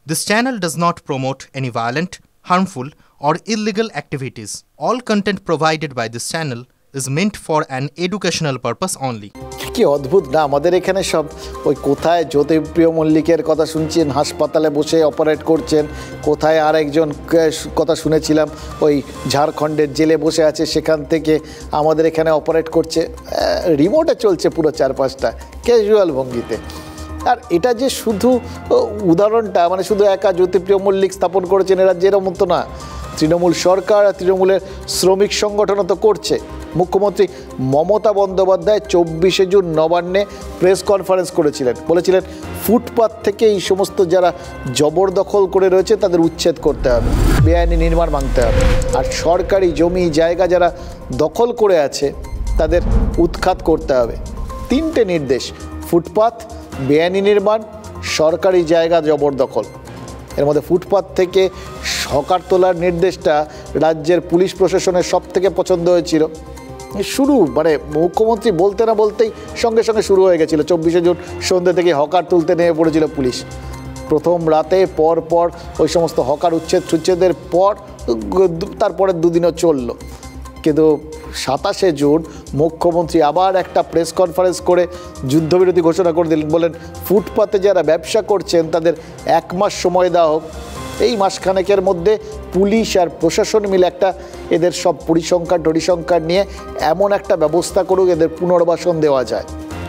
This channel does not promote any violent, harmful, or illegal activities. All content provided by this channel is meant for an educational purpose only. কি অদ্ভুত না আমাদের এখানে সব ওই কোথায় জ্যোতিপ্রিয় মল্লিকের কথা শুনছেন হাসপাতালে বসে অপারেট করছেন, কোথায় আরেকজন কথা শুনেছিলাম ওই ঝাড়খণ্ডের জেলে বসে আছে সেখান থেকে আমাদের এখানে অপারেট করছে, রিমোটে চলছে পুরো চারপাশটা ক্যাজুয়াল ভঙ্গিতে। আর এটা যে শুধু উদাহরণটা মানে শুধু একা জ্যোতিপ্রিয় মল্লিক স্থাপন করেছেন এরা যেরকম তো না, তৃণমূল সরকার আর তৃণমূলের শ্রমিক সংগঠনও তো করছে। মুখ্যমন্ত্রী মমতা বন্দ্যোপাধ্যায় 24শে জুন নবান্নে প্রেস কনফারেন্স করেছিলেন, বলেছিলেন ফুটপাত থেকে এই সমস্ত যারা জবরদখল করে রয়েছে তাদের উচ্ছেদ করতে হবে, বেআইনি নির্মাণ ভাঙতে হবে, আর সরকারি জমি জায়গা যারা দখল করে আছে তাদের উৎখাত করতে হবে। 3টে নির্দেশ, ফুটপাত, বেআইনি নির্মাণ, সরকারি জায়গা জবরদখল। এর মধ্যে ফুটপাত থেকে হকার তোলার নির্দেশটা রাজ্যের পুলিশ প্রশাসনের সব থেকে পছন্দ হয়েছিল। শুরু মানে মুখ্যমন্ত্রী বলতে না বলতেই সঙ্গে সঙ্গে শুরু হয়ে গেছিলো। 24শে জুন সন্ধ্যে থেকে হকার তুলতে নেমে পড়েছিল পুলিশ। প্রথম রাতে পর ওই সমস্ত হকার উচ্ছেদের পর তারপরের দুদিনও চলল। কিন্তু 27শে জুন মুখ্যমন্ত্রী আবার একটা প্রেস কনফারেন্স করে যুদ্ধবিরতি ঘোষণা করে দিলেন, বলেন ফুটপাতে যারা ব্যবসা করছেন তাদের 1 মাস সময় দেওয়া হোক। এই মাসখানেকের মধ্যে পুলিশ আর প্রশাসন মিলে একটা এদের সব পরিসংখ্যান নিয়ে এমন একটা ব্যবস্থা করুক এদের পুনর্বাসন দেওয়া যায়,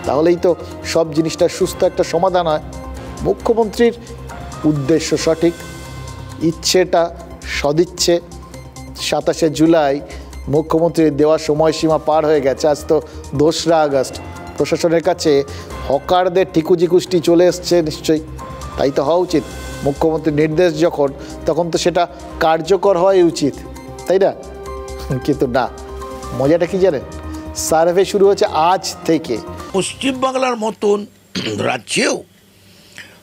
তাহলেই তো সব জিনিসটা সুস্থ একটা সমাধান হয়। মুখ্যমন্ত্রীর উদ্দেশ্য সঠিক, ইচ্ছেটা সদিচ্ছে। 27শে জুলাই মুখ্যমন্ত্রীর দেওয়া সময়সীমা পার হয়ে গেছে, আজ তো 2রা আগস্ট। প্রশাসনের কাছে হকারদের ঠিকুজি কুষ্টি চলে এসছে নিশ্চয়ই, তাই তো হওয়া উচিত। মুখ্যমন্ত্রীর নির্দেশ যখন তখন তো সেটা কার্যকর হওয়াই উচিত, তাই না? কিন্তু না, মজাটা কি জানেন, সার্ভে শুরু হচ্ছে আজ থেকে। পশ্চিমবাংলার মতন রাজ্যেও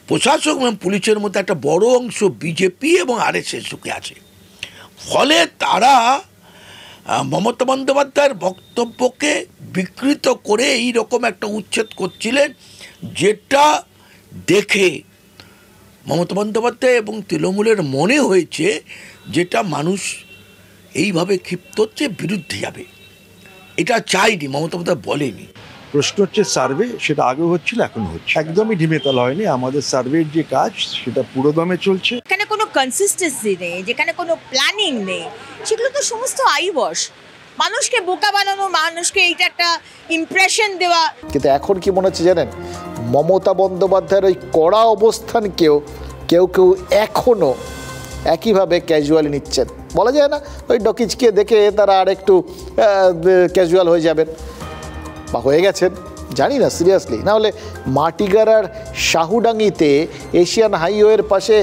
প্রশাসক এবং পুলিশের মধ্যে একটা বড় অংশ বিজেপি এবং আরএসএস ঝুঁকে আছে। ফলে তারা মমতা বন্দ্যোপাধ্যায়ের বক্তব্যকে বিকৃত করে এই রকম একটা উচ্ছেদ করছিলেন, যেটা দেখে মমতা বন্দ্যোপাধ্যায় এবং তৃণমূলের মনে হয়েছে যেটা মানুষ এইভাবে ক্ষিপ্ত হচ্ছে, বিরুদ্ধে যাবে। এটা চাইনি, মমতা বন্দ্যোপাধ্যায় বলেনি। প্রশ্ন হচ্ছে সার্ভে, সেটা আগেও হচ্ছিল এখন হচ্ছে, একদমই ঢিমেতালা হয়নি। আমাদের সার্ভের যে কাজ সেটা পুরোদমে চলছে। এখানে কোনো কনসিস্টেন্সি নেই, যেখানে কোনো প্ল্যানিং নেই, সেগুলো তো সমস্ত আইবশ, মানুষকে বোকা বানানো, মানুষকে এইটা একটা ইমপ্রেশন দেওয়া। কিন্তু এখন কি মনে হচ্ছে জানেন, মমতা বন্দ্যোপাধ্যায়ের ওই কড়া অবস্থানকেও কেউ এখনও একইভাবে ক্যাজুয়ালি নিচ্ছেন। বলা যায় না ওই ডকিজকে দেখে তারা আর একটু ক্যাজুয়াল হয়ে যাবেন বা হয়ে গেছেন, জানি না সিরিয়াসলি। নাহলে মাটিগাড়ার শাহুডাঙ্গিতে এশিয়ান হাইওয়ের পাশে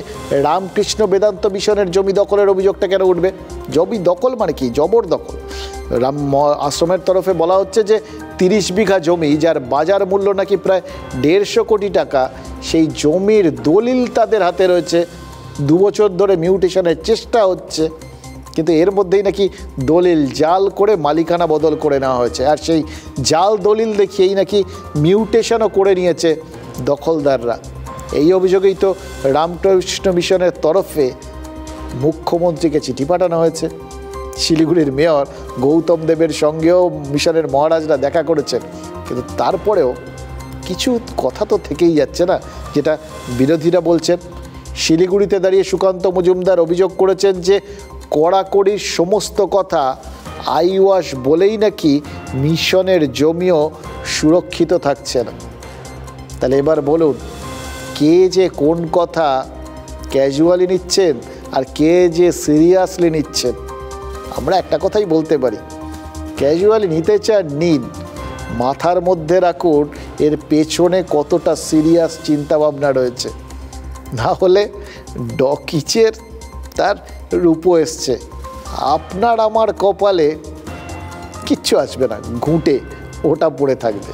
রামকৃষ্ণ বেদান্ত মিশনের জমি দখলের অভিযোগটা কেন উঠবে? জমি দখল মানে কি? জবরদখল। রাম আশ্রমের তরফে বলা হচ্ছে যে 30 বিঘা জমি, যার বাজার মূল্য নাকি প্রায় 150 কোটি টাকা, সেই জমির দলিল তাদের হাতে রয়েছে। 2 বছর ধরে মিউটেশনের চেষ্টা হচ্ছে, কিন্তু এর মধ্যেই নাকি দলিল জাল করে মালিকানা বদল করে নেওয়া হয়েছে, আর সেই জাল দলিল দেখিয়েই নাকি মিউটেশনও করে নিয়েছে দখলদাররা। এই অভিযোগেই তো রামকৃষ্ণ মিশনের তরফে মুখ্যমন্ত্রীকে চিঠি পাঠানো হয়েছে। শিলিগুড়ির মেয়র গৌতম দেবের সঙ্গেও মিশনের মহারাজরা দেখা করেছেন, কিন্তু তারপরেও কিছু কথা তো থেকেই যাচ্ছে না, যেটা বিরোধীরা বলছেন। শিলিগুড়িতে দাঁড়িয়ে সুকান্ত মজুমদার অভিযোগ করেছেন যে কড়াকড়ির সমস্ত কথা আইওয়াশ বলেই নাকি মিশনের জমিও সুরক্ষিত থাকছে না। তাহলে এবার বলুন, কে যে কোন কথা ক্যাজুয়ালি নিচ্ছেন আর কে যে সিরিয়াসলি নিচ্ছেন? আমরা একটা কথাই বলতে পারি, ক্যাজুয়ালি নিতে চান নিন, মাথার মধ্যে রাখুন এর পেছনে কতটা সিরিয়াস চিন্তাভাবনা রয়েছে। না হলে ডকিচের তার রূপও এসছে, আপনার আমার কপালে কিচ্ছু আসবে না, ঘুঁটে ওটা পড়ে থাকবে।